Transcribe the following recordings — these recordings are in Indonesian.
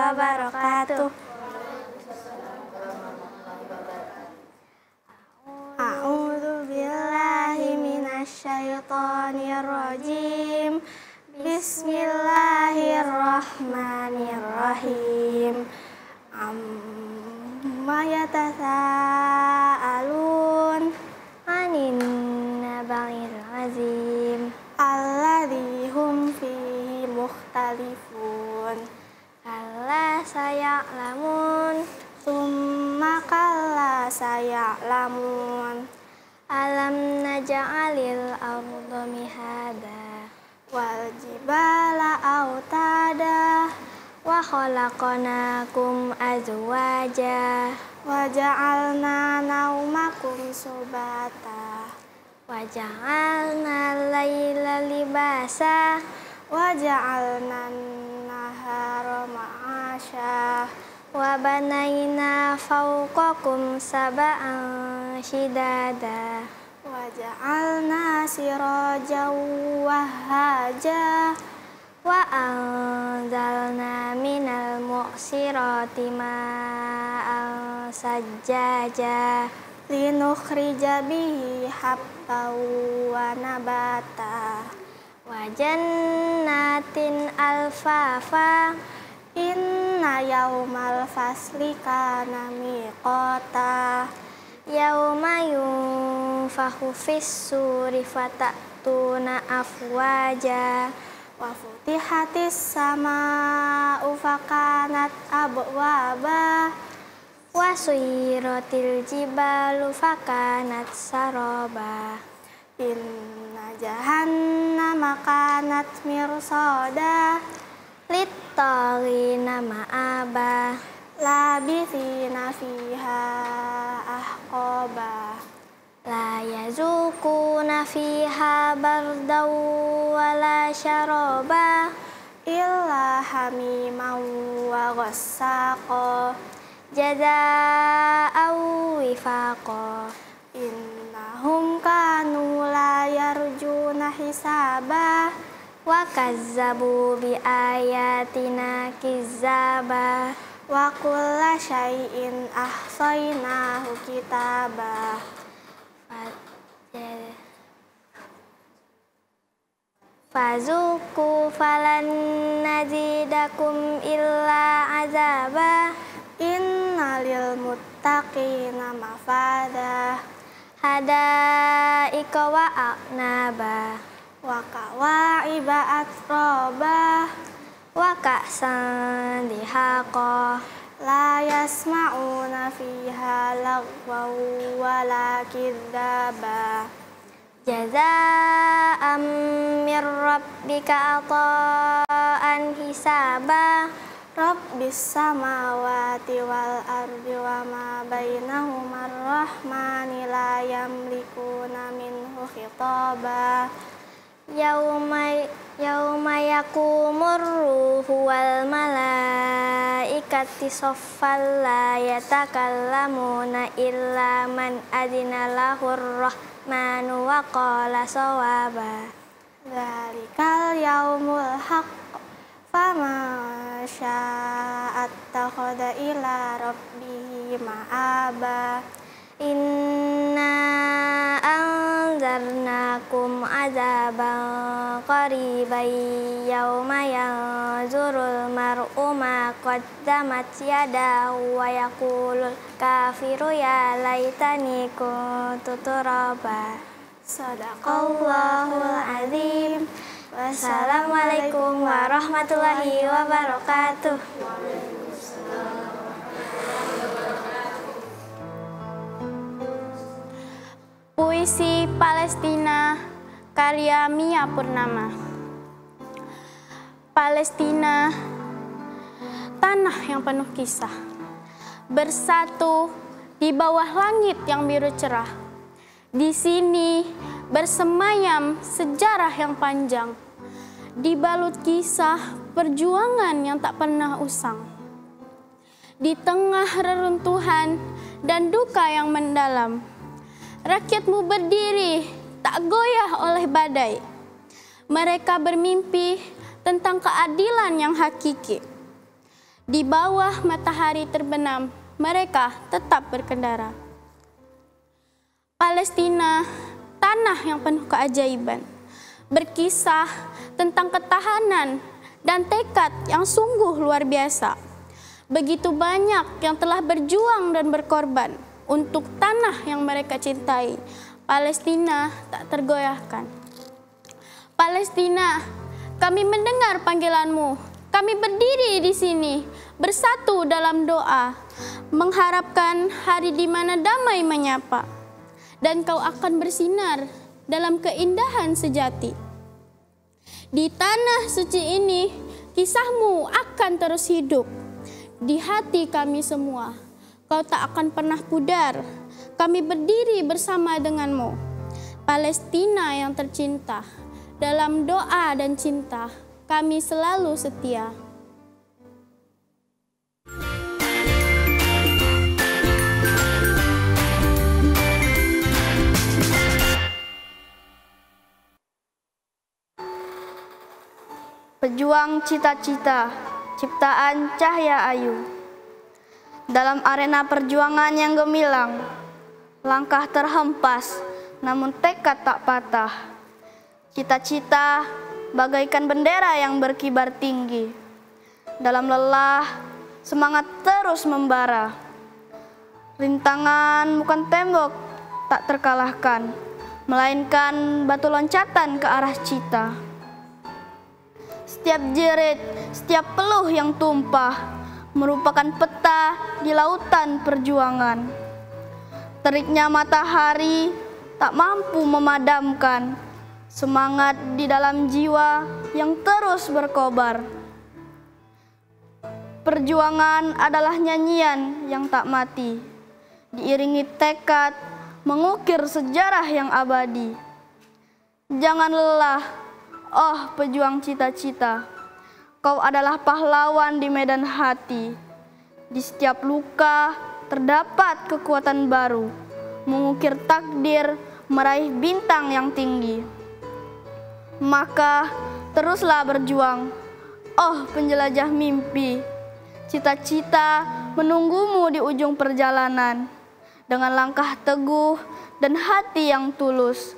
wabarakatuh. A'udzu billahi minasyaitonir rajim. Bismillahirrahmanirrahim. Amma yatasaalun 'anin naba'il 'azim alladzi hum fihi mukhtalifun. Kalla saya'lamun tsumma kalla saya'lamun. Alam naj'alil arda mihada wal jibala autada wa khalaqnakum azwaja wa ja'alna naumakum subata wa ja'alna laila libasa wa ja'alna nahara ma'asya wa banayna fawqakum sab'an shidada wa ja'alna sirajan wahhaja wa anzalna minal mu'sirati ma'an sajjaja linukhrija bihi habban wa nabata wa jannatin alfafa. Inna yaumal fasli kana miqata yauma yunfahu fis-suri fatatuna afwaja wa futihatis samaa'u fakanat abwaba wa suyiratil jibalu fakanat saraba. Inna jahannama kanat mirsada littaghina ma'aba labithina fiha ahqaba la yazukuna fiha bardaw wala syaraba illa hamiman wa ghassaqa jazaa'an wifaqa. Innahum kanu la yarjuna hisaba wa kazzabu bi ayatina kizzaba wa kulla syai'in ahsaynahu kitaba. Fazuku falan nazidakum illa azaba. Innalil muttaqina mafada hadaika wa a'naba wa kawa'iba atroba wa ka'san dihaqa la yasma'una fiha lagwaw wala kidzaba jazaa'an mir rabbika ata'an hisaba. Rabbis samawati wal ardi wa ma bainahuma ar-rahmani la yamlikuna minhu khitaba. Yauma yakumur ruhu wal malaikati saffan la yatakallamuna illa man adzina lahur rahmanu wa qala sawaba. Dzalikal yaumul haqq faman syaa'a attakhadha ila rabbihi ma'aba. Inna anzarnakum azaban qariban yauma yanzurul mar'u ma qaddamat yadahu wa yaqulul kafiru ya laitani kuntu turaba. Sadaqallahul azim. Wassalamualaikum warahmatullahi wabarakatuh. Puisi Palestina karya Mia Purnama. Palestina, tanah yang penuh kisah, bersatu di bawah langit yang biru cerah. Di sini bersemayam sejarah yang panjang, dibalut kisah perjuangan yang tak pernah usang. Di tengah reruntuhan dan duka yang mendalam, rakyatmu berdiri tak goyah oleh badai. Mereka bermimpi tentang keadilan yang hakiki. Di bawah matahari terbenam, mereka tetap berkendara. Palestina, tanah yang penuh keajaiban, berkisah tentang ketahanan dan tekad yang sungguh luar biasa. Begitu banyak yang telah berjuang dan berkorban untuk tanah yang mereka cintai. Palestina tak tergoyahkan. Palestina, kami mendengar panggilanmu. Kami berdiri di sini, bersatu dalam doa, mengharapkan hari di mana damai menyapa, dan kau akan bersinar dalam keindahan sejati. Di tanah suci ini, kisahmu akan terus hidup. Di hati kami semua, kau tak akan pernah pudar. Kami berdiri bersama denganmu. Palestina yang tercinta, dalam doa dan cinta, kami selalu setia. Pejuang cita-cita, ciptaan Cahya Ayu. Dalam arena perjuangan yang gemilang, langkah terhempas, namun tekad tak patah. Cita-cita bagaikan bendera yang berkibar tinggi. Dalam lelah, semangat terus membara. Rintangan bukan tembok tak terkalahkan, melainkan batu loncatan ke arah cita. Setiap jerit, setiap peluh yang tumpah merupakan peta di lautan perjuangan. Teriknya matahari tak mampu memadamkan semangat di dalam jiwa yang terus berkobar. Perjuangan adalah nyanyian yang tak mati, diiringi tekad mengukir sejarah yang abadi. Jangan lelah, oh pejuang cita-cita, kau adalah pahlawan di medan hati. Di setiap luka terdapat kekuatan baru, mengukir takdir, meraih bintang yang tinggi. Maka teruslah berjuang, oh penjelajah mimpi. Cita-cita menunggumu di ujung perjalanan. Dengan langkah teguh dan hati yang tulus,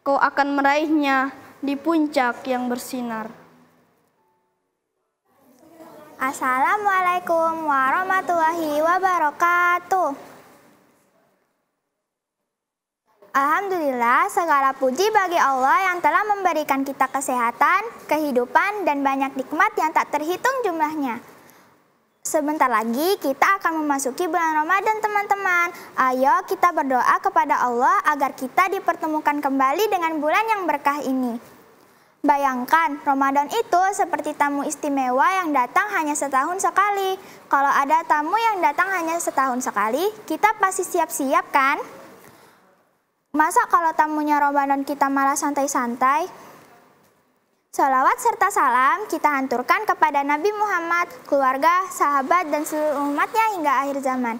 kau akan meraihnya di puncak yang bersinar. Assalamualaikum warahmatullahi wabarakatuh. Alhamdulillah, segala puji bagi Allah yang telah memberikan kita kesehatan, kehidupan, dan banyak nikmat yang tak terhitung jumlahnya. Sebentar lagi kita akan memasuki bulan Ramadan, teman-teman. Ayo kita berdoa kepada Allah agar kita dipertemukan kembali dengan bulan yang berkah ini. Bayangkan, Ramadan itu seperti tamu istimewa yang datang hanya setahun sekali. Kalau ada tamu yang datang hanya setahun sekali, kita pasti siap-siap kan? Masa kalau tamunya Ramadan kita malah santai-santai? Sholawat serta salam kita hanturkan kepada Nabi Muhammad, keluarga, sahabat, dan seluruh umatnya hingga akhir zaman.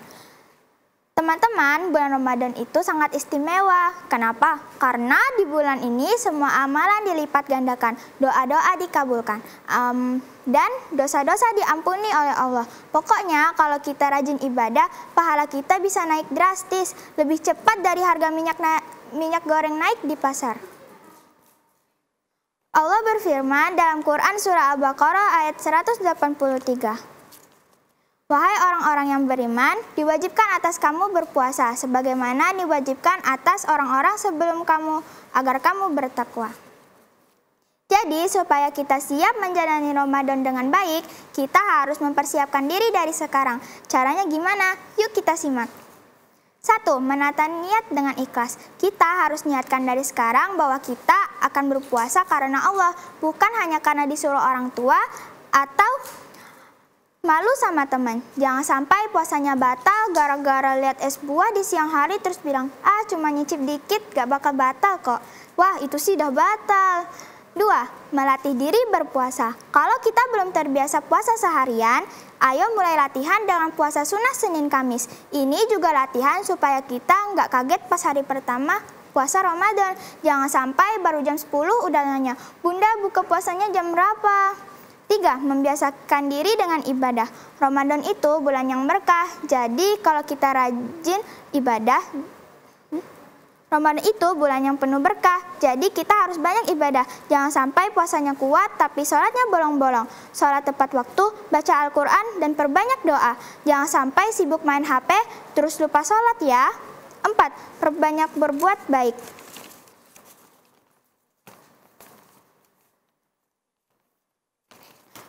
Teman-teman, bulan Ramadan itu sangat istimewa. Kenapa? Karena di bulan ini semua amalan dilipat gandakan, doa-doa dikabulkan, dan dosa-dosa diampuni oleh Allah. Pokoknya kalau kita rajin ibadah, pahala kita bisa naik drastis, lebih cepat dari harga minyak goreng naik di pasar. Allah berfirman dalam Quran surah Al-Baqarah ayat 183. Wahai orang-orang yang beriman, diwajibkan atas kamu berpuasa, sebagaimana diwajibkan atas orang-orang sebelum kamu, agar kamu bertakwa. Jadi, supaya kita siap menjalani Ramadan dengan baik, kita harus mempersiapkan diri dari sekarang. Caranya gimana? Yuk kita simak. 1. Menata niat dengan ikhlas. Kita harus niatkan dari sekarang bahwa kita akan berpuasa karena Allah, bukan hanya karena disuruh orang tua atau malu sama teman. Jangan sampai puasanya batal gara-gara lihat es buah di siang hari terus bilang, cuma nyicip dikit gak bakal batal kok. Wah, itu sih udah batal. 2. Melatih diri berpuasa. Kalau kita belum terbiasa puasa seharian, ayo mulai latihan dengan puasa sunnah Senin Kamis. Ini juga latihan supaya kita nggak kaget pas hari pertama puasa Ramadan. Jangan sampai baru jam 10 udah nanya, Bunda buka puasanya jam berapa? 3. Membiasakan diri dengan ibadah. Ramadan itu bulan yang berkah, jadi kalau kita rajin ibadah, Ramadan itu bulan yang penuh berkah, jadi kita harus banyak ibadah. Jangan sampai puasanya kuat tapi sholatnya bolong-bolong. Sholat tepat waktu, baca Al-Quran, dan perbanyak doa. Jangan sampai sibuk main HP, terus lupa sholat ya. 4. Perbanyak berbuat baik.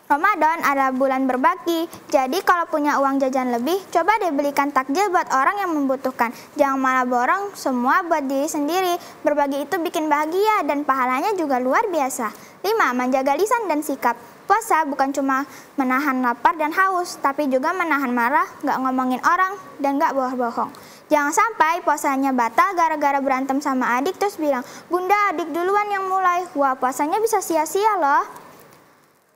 Ramadan adalah bulan berbagi, jadi kalau punya uang jajan lebih, coba deh belikan takjil buat orang yang membutuhkan. Jangan malah borong semua buat diri sendiri. Berbagi itu bikin bahagia dan pahalanya juga luar biasa. 5. Menjaga lisan dan sikap. Puasa bukan cuma menahan lapar dan haus, tapi juga menahan marah, gak ngomongin orang, dan gak bohong. Jangan sampai puasanya batal gara-gara berantem sama adik terus bilang, "Bunda, adik duluan yang mulai." Wah, puasanya bisa sia-sia loh.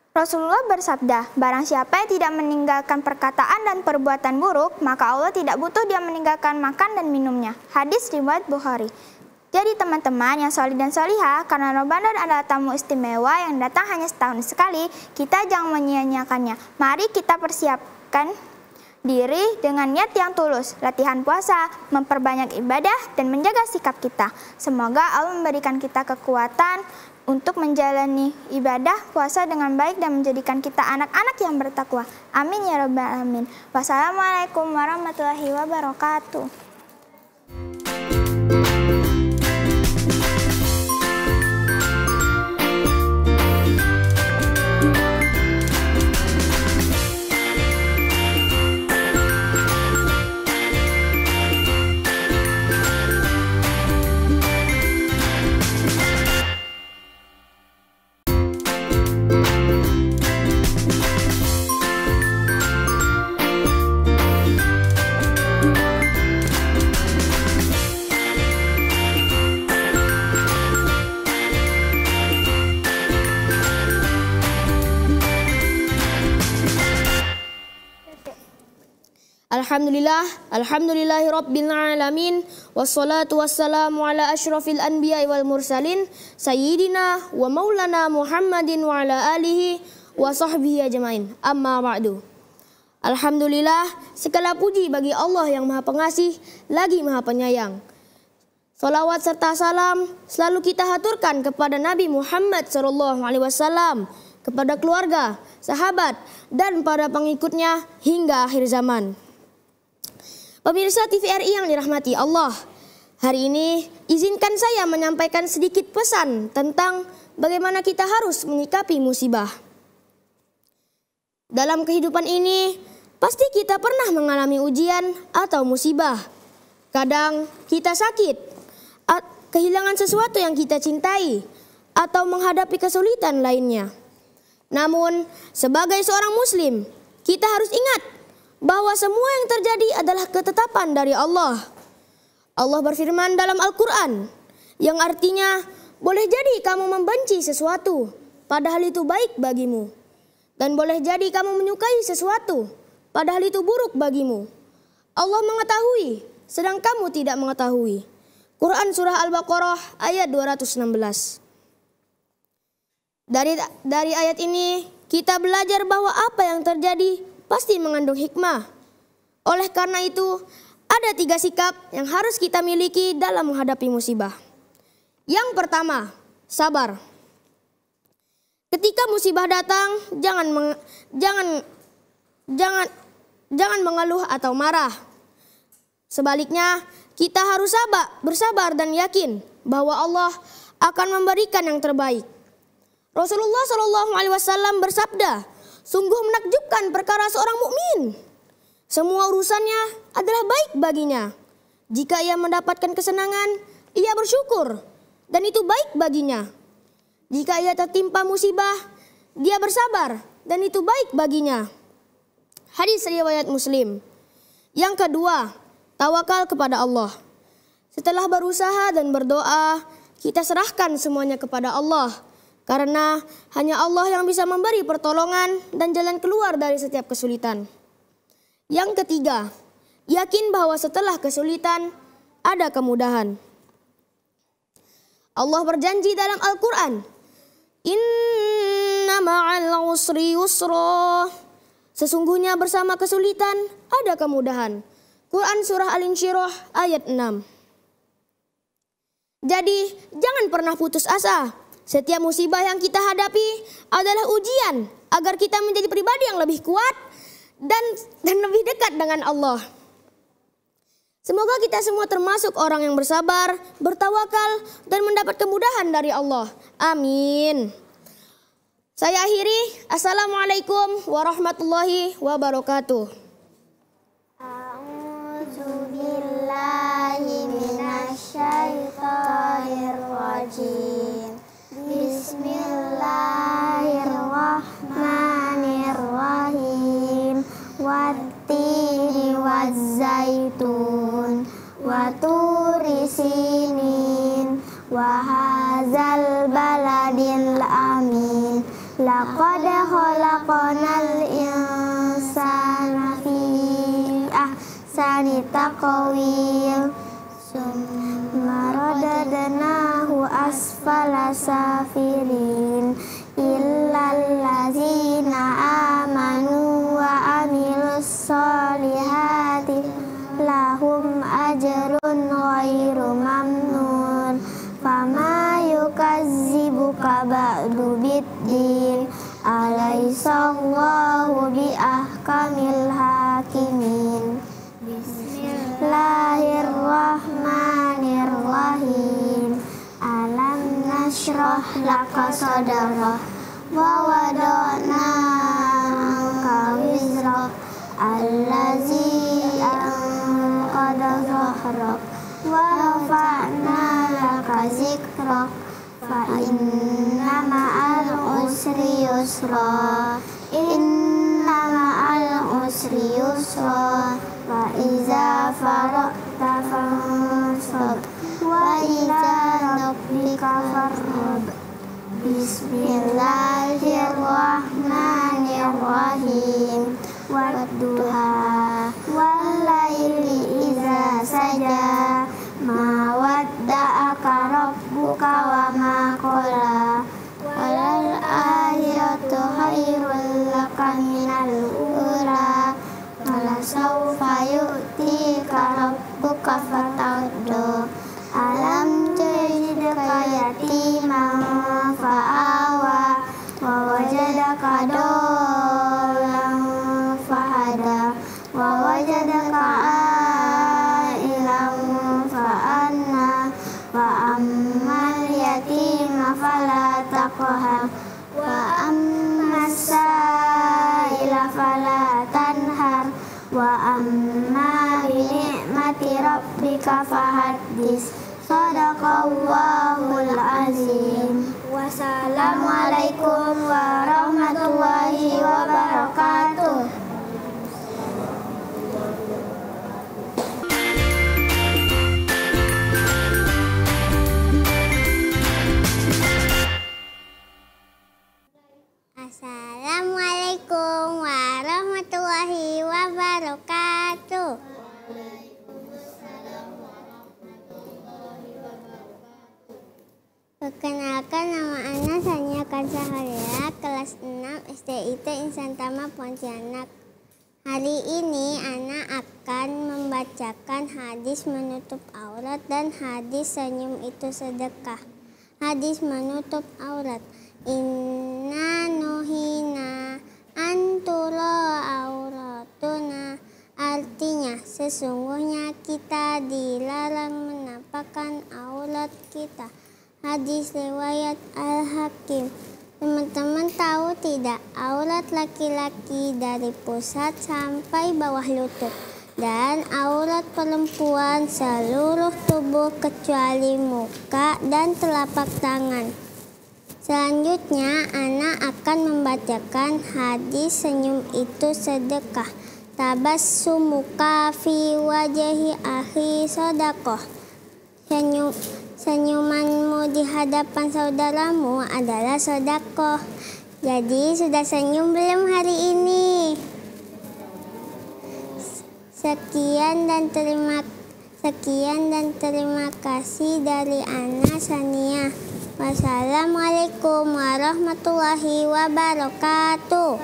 Rasulullah bersabda, barang siapa yang tidak meninggalkan perkataan dan perbuatan buruk, maka Allah tidak butuh dia meninggalkan makan dan minumnya. Hadis riwayat Bukhari. Jadi teman-teman yang solih dan solihah, karena Ramadan adalah tamu istimewa yang datang hanya setahun sekali, kita jangan menyia-nyiakannya. Mari kita persiapkan diri dengan niat yang tulus, latihan puasa, memperbanyak ibadah, dan menjaga sikap kita. Semoga Allah memberikan kita kekuatan untuk menjalani ibadah puasa dengan baik dan menjadikan kita anak-anak yang bertakwa. Amin ya rabbal alamin. Wassalamualaikum warahmatullahi wabarakatuh. Alhamdulillahi Rabbil Alamin. Wassalatu wassalamu ala ashrafil anbiya wal mursalin Sayyidina wa maulana Muhammadin wa ala alihi wa sahbihi ajmain. Amma ba'du. Alhamdulillah, segala puji bagi Allah yang maha pengasih lagi maha penyayang. Salawat serta salam selalu kita haturkan kepada Nabi Muhammad SAW, kepada keluarga, sahabat, dan para pengikutnya hingga akhir zaman. Pemirsa TVRI yang dirahmati Allah, hari ini izinkan saya menyampaikan sedikit pesan tentang bagaimana kita harus menyikapi musibah. Dalam kehidupan ini, pasti kita pernah mengalami ujian atau musibah. Kadang kita sakit, kehilangan sesuatu yang kita cintai, atau menghadapi kesulitan lainnya. Namun, sebagai seorang muslim, kita harus ingat bahwa semua yang terjadi adalah ketetapan dari Allah. Allah berfirman dalam Al-Quran, yang artinya, boleh jadi kamu membenci sesuatu, padahal itu baik bagimu. Dan boleh jadi kamu menyukai sesuatu, padahal itu buruk bagimu. Allah mengetahui, sedang kamu tidak mengetahui. Quran Surah Al-Baqarah ayat 216. Dari ayat ini, kita belajar bahwa apa yang terjadi pasti mengandung hikmah. Oleh karena itu, ada 3 sikap yang harus kita miliki dalam menghadapi musibah. Yang pertama, sabar. Ketika musibah datang, jangan mengeluh atau marah. Sebaliknya, kita harus bersabar dan yakin bahwa Allah akan memberikan yang terbaik. Rasulullah SAW bersabda, sungguh menakjubkan perkara seorang mukmin. Semua urusannya adalah baik baginya. Jika ia mendapatkan kesenangan, ia bersyukur, dan itu baik baginya. Jika ia tertimpa musibah, dia bersabar, dan itu baik baginya. Hadis riwayat Muslim. Yang kedua, tawakal kepada Allah. Setelah berusaha dan berdoa, kita serahkan semuanya kepada Allah. Karena hanya Allah yang bisa memberi pertolongan dan jalan keluar dari setiap kesulitan. Yang ketiga, yakin bahwa setelah kesulitan ada kemudahan. Allah berjanji dalam Al-Quran, Inna inna ma'al usri yusra. Sesungguhnya bersama kesulitan ada kemudahan. Quran Surah Al-Insyirah ayat 6. Jadi jangan pernah putus asa. Setiap musibah yang kita hadapi adalah ujian agar kita menjadi pribadi yang lebih kuat dan lebih dekat dengan Allah. Semoga kita semua termasuk orang yang bersabar, bertawakal, dan mendapat kemudahan dari Allah. Amin. Saya akhiri. Assalamualaikum warahmatullahi wabarakatuh. A'udzubillahi minasyaitonirrajim. Bismillahirrahmanirrahim. Wattini wazzaitun wa turi sinin wa hadzal baladil amin. Laqad khalaqnal insana fi ahsani taqwim summa radadnahu asfala safilin illal ladzina amanu wa amilus solihati lahum ajrun ghairu mamnun. Fama yukazzibuka ba'du biddin alaihissallahu bi ahkamil hakimin. Bismillahirrahmanirrahim. Alam nashrah laka sadrak wa wada'na anka wizrak allazi anqadha dhahrak wa rafa'na laka zikrak fa inna ma'al usri yusra inna ma'al usri yusra wa iza faraqta fansab wa ila rabbika farghab. Bismillahirrahmanirrahim. Wadduha wallaili iza saja ma wadda'aka rabbuka wa ma qala walal akhiratu khairul laka minal ula wala sawfa yu'tika rabbuka fatadda. Alam tajidka yatiman fa'awa wa wajadaka dolan fahada wa wajadaka ailan fa'anna wa ammal yatima fala taqhar wa ammas sa'ila fala tanhar wa amma bi ni'mati rabbika fahaddis. Shadaqallahul azim. Wassalamualaikum warahmatullahi wabarakatuh. Assalamualaikum warahmatullahi wabarakatuh. Perkenalkan, nama Ana Sania Kansaharia, kelas 6 SDIT Insan Tama Pontianak. Hari ini Ana akan membacakan hadis menutup aurat dan hadis senyum itu sedekah. Hadis menutup aurat. Inna nuhina antula auratuna. Artinya, sesungguhnya kita dilarang menampakkan aurat kita. Hadis riwayat Al-Hakim. Teman-teman tahu tidak, aurat laki-laki dari pusat sampai bawah lutut dan aurat perempuan seluruh tubuh kecuali muka dan telapak tangan. Selanjutnya, Ana akan membacakan hadis senyum itu sedekah. Tabassumuka fi wajhi akhi sadaqah. Senyumanmu di hadapan saudaramu adalah sedekah. Jadi sudah senyum belum hari ini? Sekian dan terima kasih dari Ana Sania. Wassalamualaikum warahmatullahi wabarakatuh.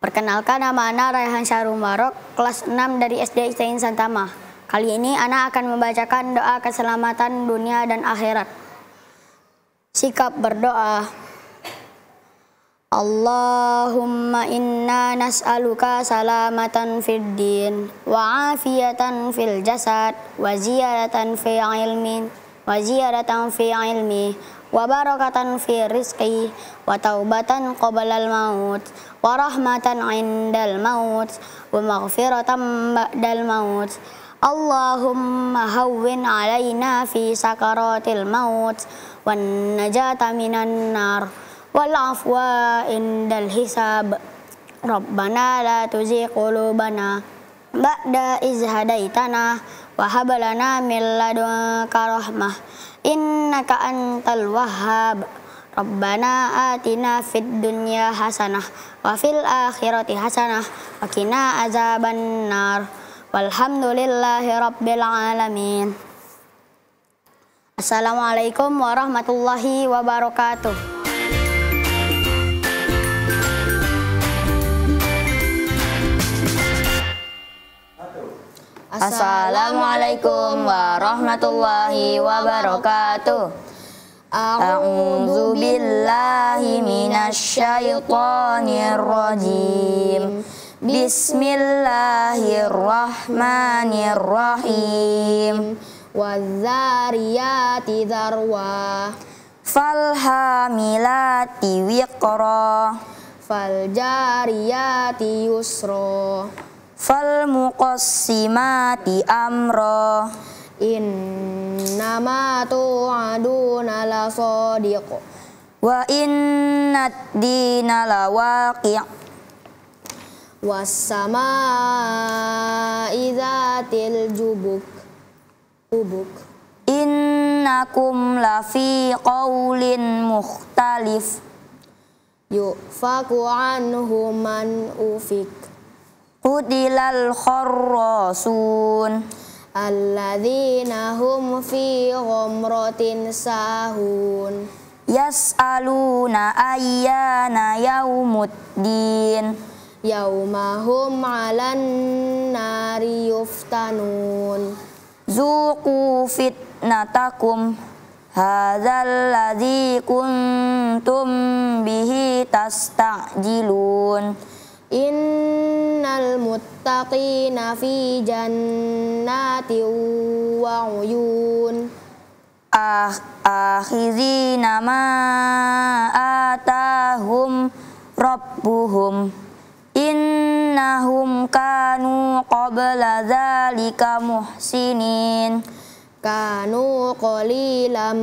Perkenalkan, nama Ana Raihan Syahrul Marok, kelas 6 dari SD Istain Santama. Kali ini Ana akan membacakan doa keselamatan dunia dan akhirat. Sikap berdoa. Allahumma inna nas'aluka salamatan fid din wa afiyatan fil jasad wa ziyadatan fi ilmi wa barakatan fi rizqi wa taubatan qablal maut wa rahmatan indal maut wa maghfiratan ba'dal maut. Allahumma hawwin alaina fi sakaratil maut wan najata minan nar wal afwa indal hisab. Rabbana la tuzigh qulubana ba'da iz hadaitana wa hab lana min ladunka rahmah innaka antal wahhab. Rabbana atina fid dunya hasanah wa fil akhirati hasanah wa qina azaban nar. Walhamdulillahi rabbil alamin. Assalamualaikum warahmatullahi wabarakatuh. Assalamualaikum warahmatullahi wabarakatuh. A'udzu billahi minasyaitonir rajim. Bismillahirrahmanirrahim. Wadzariyati dzarwa. Falhamilati wiqra. Faljariyati yusra. Falmuqassimati amra. Innama tu'aduna lasadiq. Wa innad dina lawaqi'. Wassama'i dzatil hubuk. Innakum lafi qaulin mukhtalif. Yufaku anhu man ufik. Qudilal kharrasun. Alladzina hum fi ghamratin sahun. Yas'aluna ayyana yaumuddin. Yaumahum 'alan nari yuftanun. Zuqu fitnatakum hadzal ladzi kuntum bihi tasta'jilun. Innal muttaqina fi jannatin wa 'uyun. Akhizina ma atahum rabbuhum. Innahum kanu qabla dzalika muhsinin. Kanu qalilan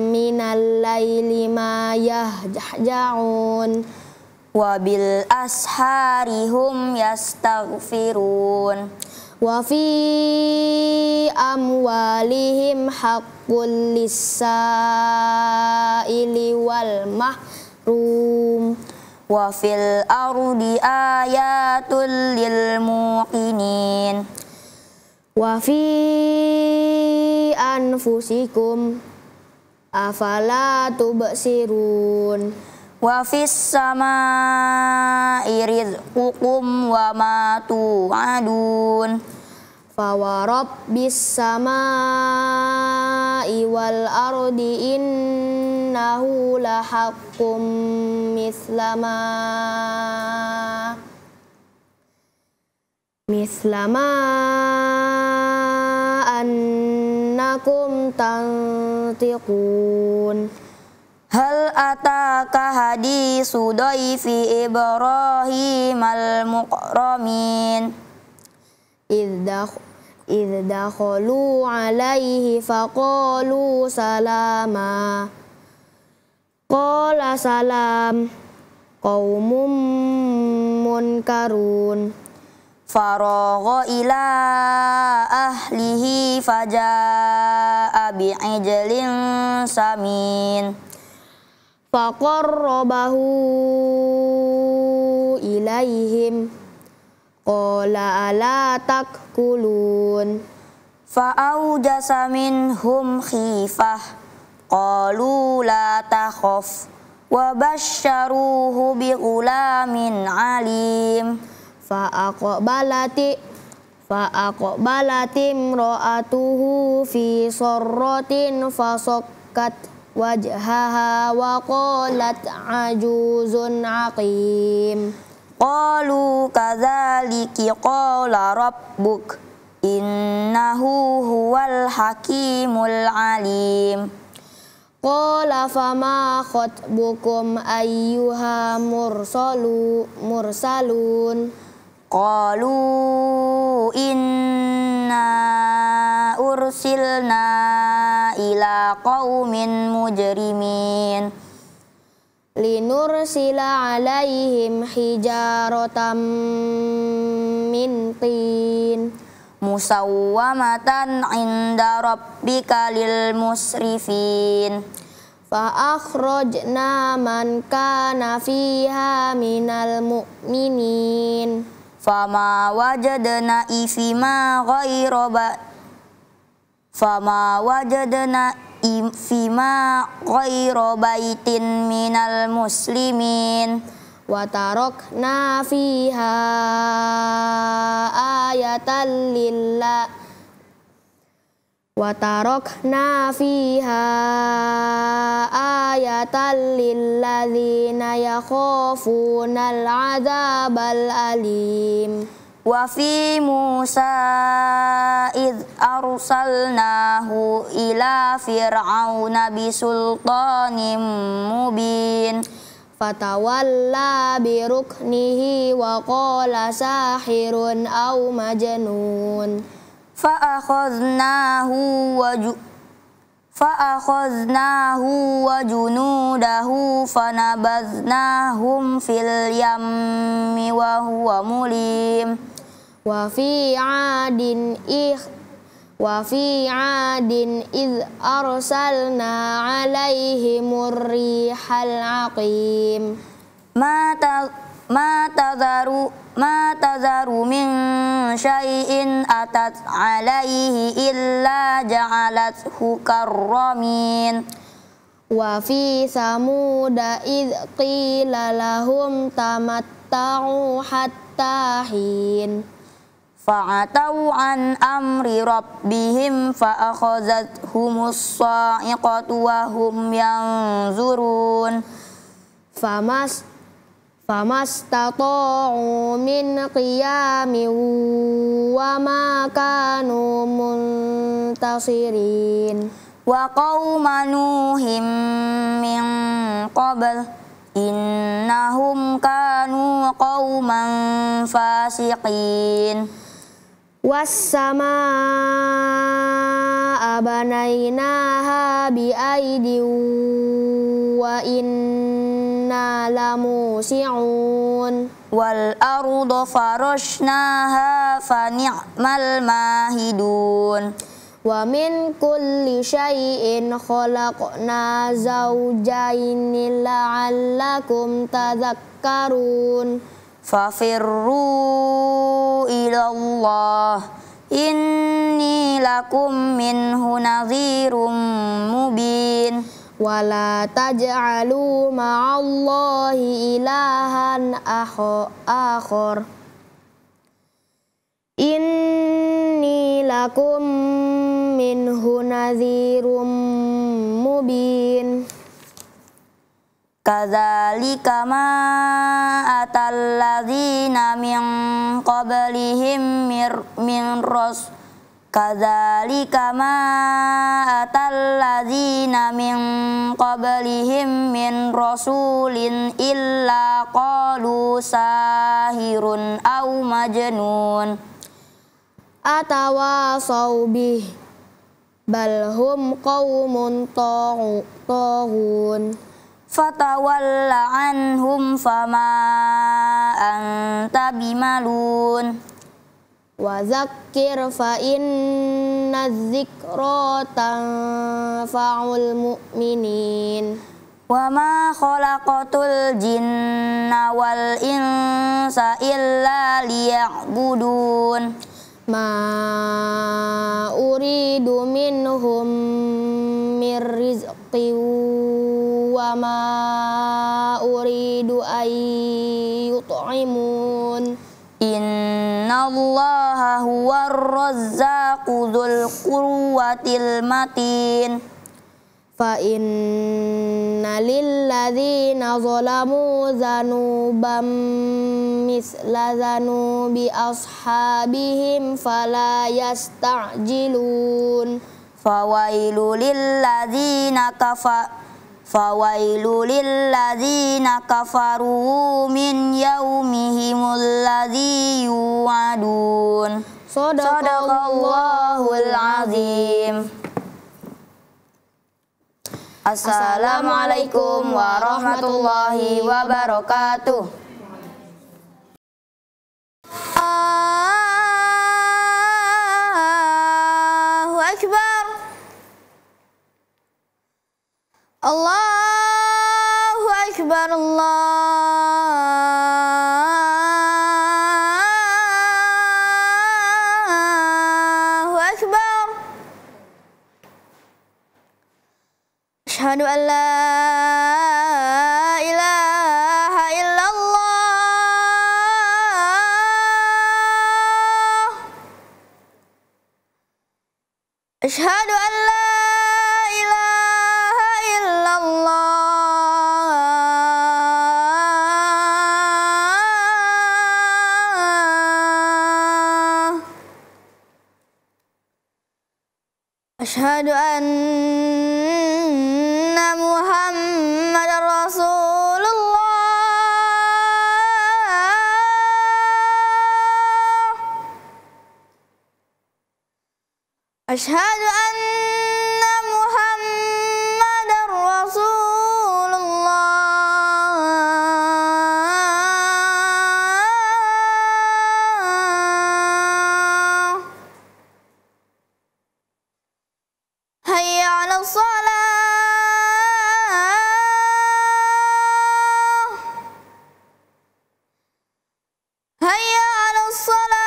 minal laili ma yahja'un. Wabil asharihum yastaghfirun. Wa fi amwalihim haqqul lis-sa'ili wal mahrum. Wa fil ardi ayatul lil muqinin. Wa fi anfusikum afala tubsirun. Wa fis samaa'i rizqukum wa ma tu'adun. Fa wa rabbis samaa'i wal ardi innahu lahaqqum mislama anna annakum tantiqun. Hal ataka hadisu dhaifi Ibrahim al-mukramin. إذ دخلوا عليه فقالوا سلاما قال سلام قوم منكرون. Faragha ila ahlihi faja'a bi'ijlin samin. Faqarrabahu ilaihim qala ala takulun. Fa'aujasa minhum khifah qalu la takhaf wa basyaruhu bighulamin alim. Fa'aqbalati imra'atuhu fi sarratin fasakkat wajhaha wa qalat ajuzun aqim. Qalu kadzaliki qala rabbuk innahu huwal hakimul alim. Qala fama khatbukum ayyuha mursalun. Qalu inna ursilna ila qaumin mujrimin. Linursila alaihim hijaratan min tin musawwamatan inda rabbika lil musrifin. Fa akhrajna man kana fiha minal mu'minin. Fama wajadna fima ghayra baitin minal muslimin. Wa tarakna fiha ayatan lilladzina yakhafuna al-'adzabal alim. Wa fi Musa id arsalnahu ila fir'auna bisultanin mubin. Fatawalla biruknihi wa qala sahirun aw majnun. Fa'akhadnahu wa junudahu fanabadhnahum fil yammi wa huwa mulim. Wa fi 'adin idh arsalna 'alaihimur rihal 'aqim. Ma tadharu min syai'in atat 'alaihi illa ja'alathu karramin. Wa fi samuda idh qila lahum tamatta'u hatta hin. Fa'atau an amri rabbihim fa'akhazathumus sa'iqatu wa hum yanzurun. Famastata'u min qiyamin wa ma kanu muntasirin. Wa qauma Nuhim min qabl innahum kanu qauman fasiqin. Was-samaa'a banaynaha bi'aidin wa inna lamusi'un. Wal arda farashnaha fa ni'mal mahidun. Wa min kulli syai'in khalaqna zawjaini la'allakum tadhakkarun. Fafirru ilallah inni lakum minhu nadhirum mubin. Wala taj'alu ma'allahi ilahan akhar. Inni lakum minhu nadhirum mubin. Kadzalika ma atalladzina min qablihim min Kadzalika ma atalladzina min qablihim min rasulin illa qalu sahirun aw majnun atawasaw bih bal hum qaumun taghun. Fatawalla anhum fama anta bimalun Wa zakkir fa inna dzikra tanfa'ul mu'minin. Wa ma khalaqatul jinna wal insa illa liya'budun Ma uridu minhum mir rizqin wa ma uridu an yut'imun. Innallaha huwar razzaqu dzul quwwatil matin. Fa inna lilladzina zalamu dzanuban misla dzanubi ashabihim fala yasta'jilun. Fawailu lilladzina kafaru min yaumihimul ladzi yu'adun. Shadaqallahul azim. Assalamualaikum warahmatullahi wabarakatuh. Allahu Akbar. Allahu Akbar. Allahu Akbar. Asyhadu an la ilaha illallah. Asyhadu an la ilaha illallah. Asyhadu anna Muhammadar Rasulullah. Asyhadu anna Muhammadar Rasulullah. Hayya 'alas shalah. Hayya 'alas shalah.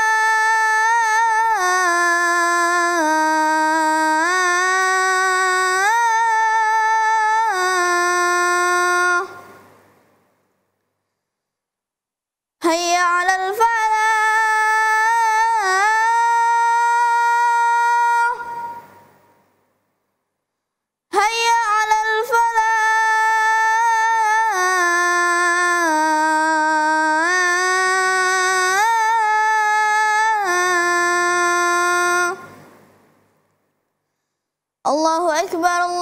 Hayya 'alal falah. Hayya 'alal falah. Allahu Akbar.